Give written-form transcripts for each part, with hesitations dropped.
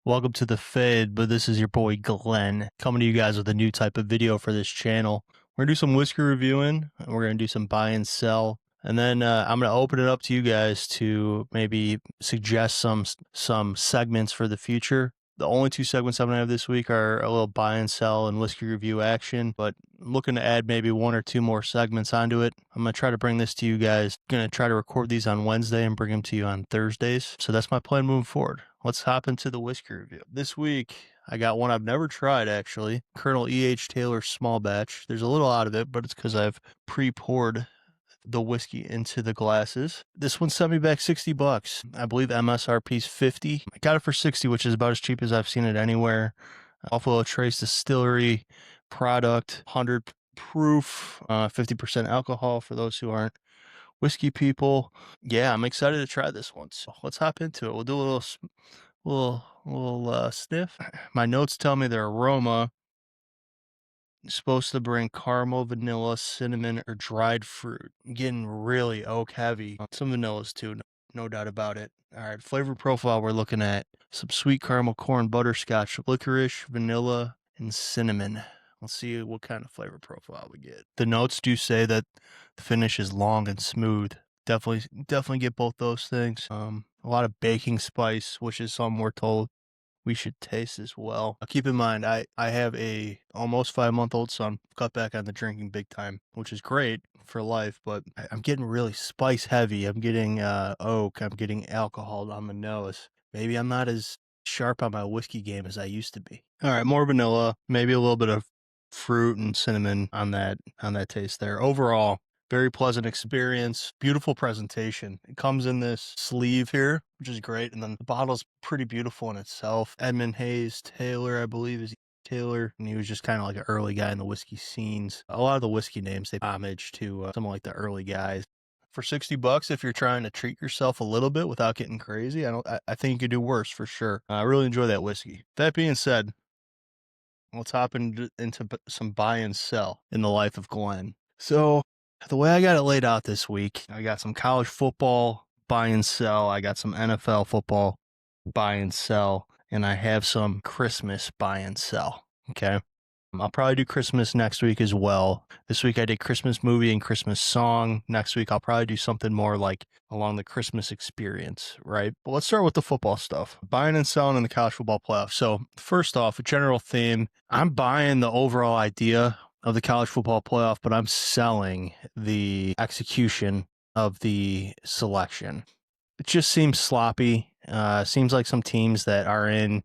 Welcome to the Fade, but this is your boy Glenn coming to you guys with a new type of video for this channel. We're gonna do some whiskey reviewing, and we're gonna do some buy and sell, and then I'm gonna open it up to you guys to maybe suggest some segments for the future. The only two segments I'm gonna have this week are a little buy and sell and whiskey review action, but I'm looking to add maybe one or two more segments onto it. I'm gonna try to bring this to you guys. I'm gonna try to record these on Wednesday and bring them to you on Thursdays. So that's my plan moving forward. Let's hop into the whiskey review. This week, I got one I've never tried, actually. Colonel E.H. Taylor Small Batch. There's a little out of it, but it's because I've pre-poured the whiskey into the glasses. This one sent me back $60. I believe MSRP's 50. I got it for 60, which is about as cheap as I've seen it anywhere. Buffalo Trace Distillery product, 100 proof, 50% alcohol for those who aren't whiskey people. Yeah, I'm excited to try this one. So let's hop into it. We'll do a little sniff. My notes tell me their aroma is supposed to bring caramel, vanilla, cinnamon, or dried fruit. I'm getting really oak heavy. Some vanillas too, no doubt about it. All right, flavor profile we're looking at some sweet caramel, corn, butterscotch, licorice, vanilla, and cinnamon. Let's see what kind of flavor profile we get. The notes do say that the finish is long and smooth. Definitely get both those things. A lot of baking spice, which is something we're told we should taste as well. Keep in mind, I have a almost 5-month-old son, cut back on the drinking big time, which is great for life, but I'm getting really spice heavy. I'm getting oak, I'm getting alcohol on the nose. Maybe I'm not as sharp on my whiskey game as I used to be. All right, more vanilla, maybe a little bit of fruit and cinnamon on that taste there. Overall, very pleasant experience, beautiful presentation. It comes in this sleeve here, which is great, and then the bottle's pretty beautiful in itself. Edmund Hayes Taylor, I believe, is Taylor, and he was just kind of like an early guy in the whiskey scenes. A lot of the whiskey names, they homage to some of like the early guys. For $60, if you're trying to treat yourself a little bit without getting crazy, I think you could do worse for sure. I really enjoy that whiskey. That being said, let's hop into some buy and sell in the life of Glenn. So the way I got it laid out this week, I got some college football buy and sell. I got some NFL football buy and sell, and I have some Christmas buy and sell. Okay. I'll probably do Christmas next week as well. This week I did Christmas movie and Christmas song. Next week I'll probably do something more like along the Christmas experience, right? But let's start with the football stuff. Buying and selling in the college football playoffs. So first off, a general theme. I'm buying the overall idea of the college football playoff, but I'm selling the execution of the selection. It just seems sloppy. Seems like some teams that are in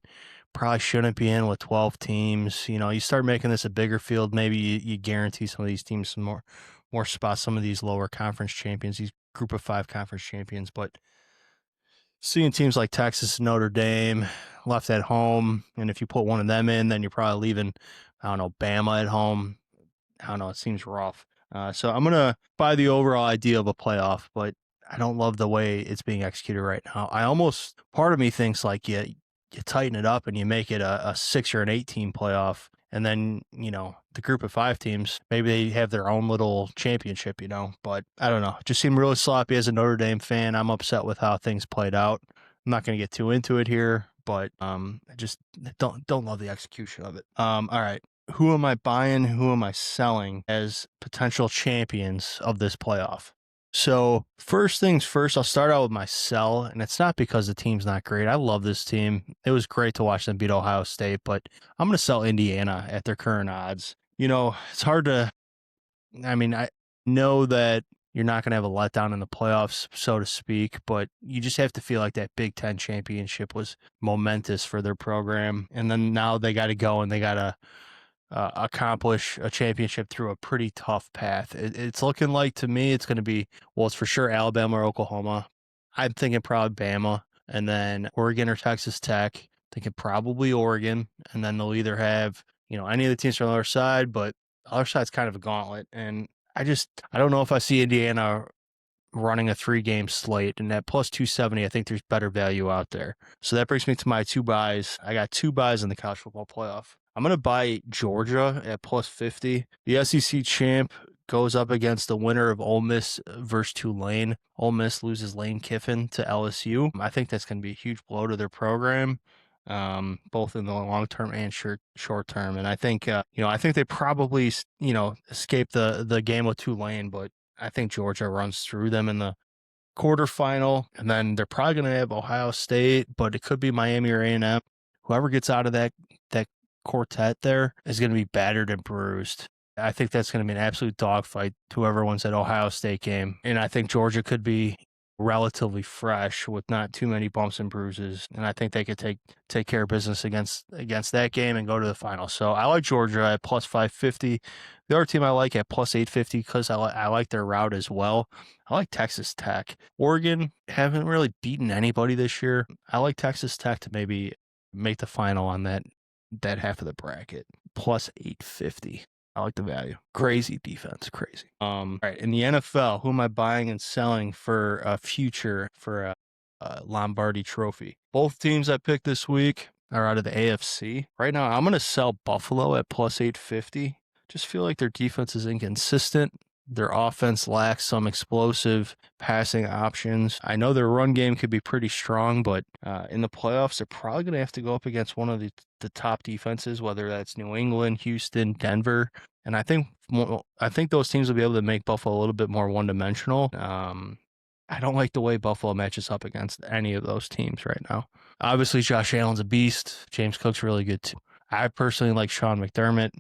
probably shouldn't be in with 12 teams. You know, you start making this a bigger field, maybe you guarantee some of these teams some more spots, some of these lower conference champions, these group of 5 conference champions. But seeing teams like Texas and Notre Dame left at home, and if you put one of them in, then you're probably leaving, I don't know, Bama at home. I don't know, it seems rough. So I'm going to buy the overall idea of a playoff, but I don't love the way it's being executed right now. Part of me thinks like you tighten it up and you make it a 6 or an 8 team playoff. And then, you know, the group of 5 teams, maybe they have their own little championship, you know, but I don't know. It just seemed really sloppy as a Notre Dame fan. I'm upset with how things played out. I'm not going to get too into it here, but I just don't love the execution of it. All right. Who am I buying? Who am I selling as potential champions of this playoff? So first things first, I'll start out with my sell, and it's not because the team's not great. I love this team. It was great to watch them beat Ohio State, but I'm going to sell Indiana at their current odds. You know, it's hard to, I mean, I know that you're not going to have a letdown in the playoffs, so to speak, but you just have to feel like that Big Ten championship was momentous for their program. And then now they got to go and they got to accomplish a championship through a pretty tough path. It's looking like to me it's going to be, well, it's for sure Alabama or Oklahoma. I'm thinking probably Bama, and then Oregon or Texas Tech. Thinking probably Oregon, and then they'll either have, you know, any of the teams from the other side, but the other side's kind of a gauntlet. And I don't know if I see Indiana running a 3-game slate, and at plus 270, I think there's better value out there. So that brings me to my 2 buys. I got 2 buys in the college football playoff. I'm going to buy Georgia at plus 50. The SEC champ goes up against the winner of Ole Miss versus Tulane. Ole Miss loses Lane Kiffin to LSU. I think that's going to be a huge blow to their program. both in the long term and short term. And I think, I think they probably, escape the game with Tulane, but I think Georgia runs through them in the quarterfinal, and then they're probably going to have Ohio State, but it could be Miami or A&M. Whoever gets out of that quartet there is going to be battered and bruised. I think that's going to be an absolute dogfight, whoever wins that Ohio State game. And I think Georgia could be relatively fresh with not too many bumps and bruises. And I think they could take care of business against that game and go to the final. So I like Georgia at plus 550. The other team I like at plus 850 because I like their route as well. I like Texas Tech. Oregon haven't really beaten anybody this year. I like Texas Tech to maybe make the final on that half of the bracket. Plus 850. I like the value. Crazy defense, crazy. All right, in the NFL, who am I buying and selling for a future for a Lombardi Trophy? Both teams I picked this week are out of the AFC. Right now, I'm going to sell Buffalo at plus 850. Just feel like their defense is inconsistent. Their offense lacks some explosive passing options. I know their run game could be pretty strong, but in the playoffs, they're probably going to have to go up against one of the top defenses, whether that's New England, Houston, Denver. And I think those teams will be able to make Buffalo a little bit more one-dimensional. I don't like the way Buffalo matches up against any of those teams right now. Obviously, Josh Allen's a beast. James Cook's really good too. I personally like Sean McDermott,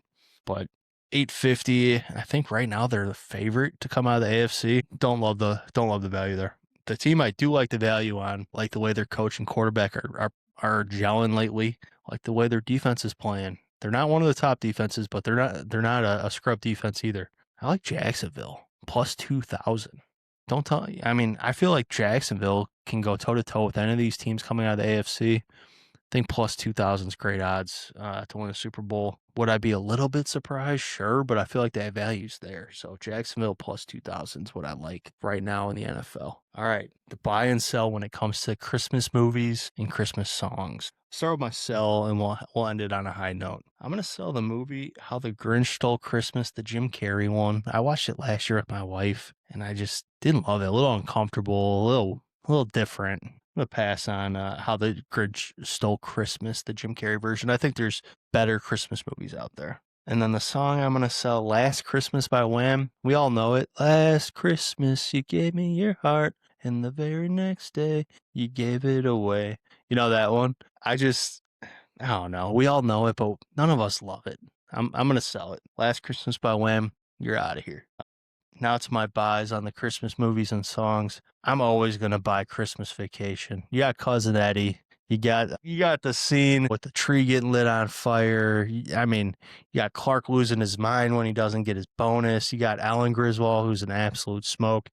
but 850, I think right now they're the favorite to come out of the AFC. Don't love the value there. The team I do like the value on, like the way their coach and quarterback are gelling lately, like the way their defense is playing. They're not one of the top defenses, but they're not a scrub defense either. I like Jacksonville plus 2,000. Don't tell me. I mean, I feel like Jacksonville can go toe to toe with any of these teams coming out of the AFC. I think plus 2,000 is great odds to win a Super Bowl. Would I be a little bit surprised? Sure, but I feel like that value's there. So Jacksonville plus 2,000 is what I like right now in the NFL. All right, the buy and sell when it comes to Christmas movies and Christmas songs. Start with my sell, and we'll end it on a high note. I'm gonna sell the movie How the Grinch Stole Christmas, the Jim Carrey one. I watched it last year with my wife, and I just didn't love it. A little uncomfortable, a little different. I'm gonna pass on How the Grinch Stole Christmas, the Jim Carrey version. I think there's better Christmas movies out there. And then the song I'm gonna sell, Last Christmas by Wham. We all know it. Last Christmas you gave me your heart, and the very next day you gave it away. You know that one? I don't know. We all know it, but none of us love it. I'm gonna sell it. Last Christmas by Wham. You're out of here. Now it's my buys on the Christmas movies and songs. I'm always gonna buy Christmas Vacation. You got Cousin Eddie. You got the scene with the tree getting lit on fire. I mean, you got Clark losing his mind when he doesn't get his bonus. You got Alan Griswold, who's an absolute smoke.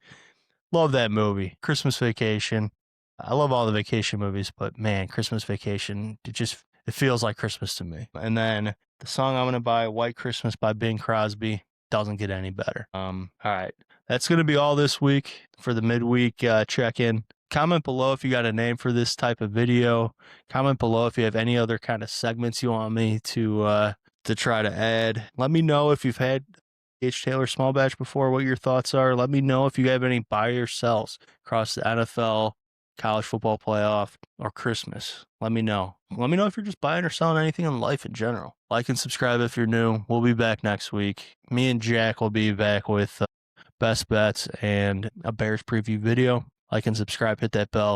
Love that movie. Christmas Vacation. I love all the vacation movies, but man, Christmas Vacation, it feels like Christmas to me. And then the song I'm gonna buy, White Christmas by Bing Crosby. Doesn't get any better. All right. That's going to be all this week for the midweek check-in. Comment below if you got a name for this type of video. Comment below if you have any other kind of segments you want me to try to add. Let me know if you've had H. Taylor small batch before, what your thoughts are. Let me know if you have any buy or sells across the NFL, college football playoff, or Christmas. Let me know. Let me know if you're just buying or selling anything in life in general. Like and subscribe if you're new. We'll be back next week. Me and Jack will be back with best bets and a Bears preview video. Like and subscribe, hit that bell.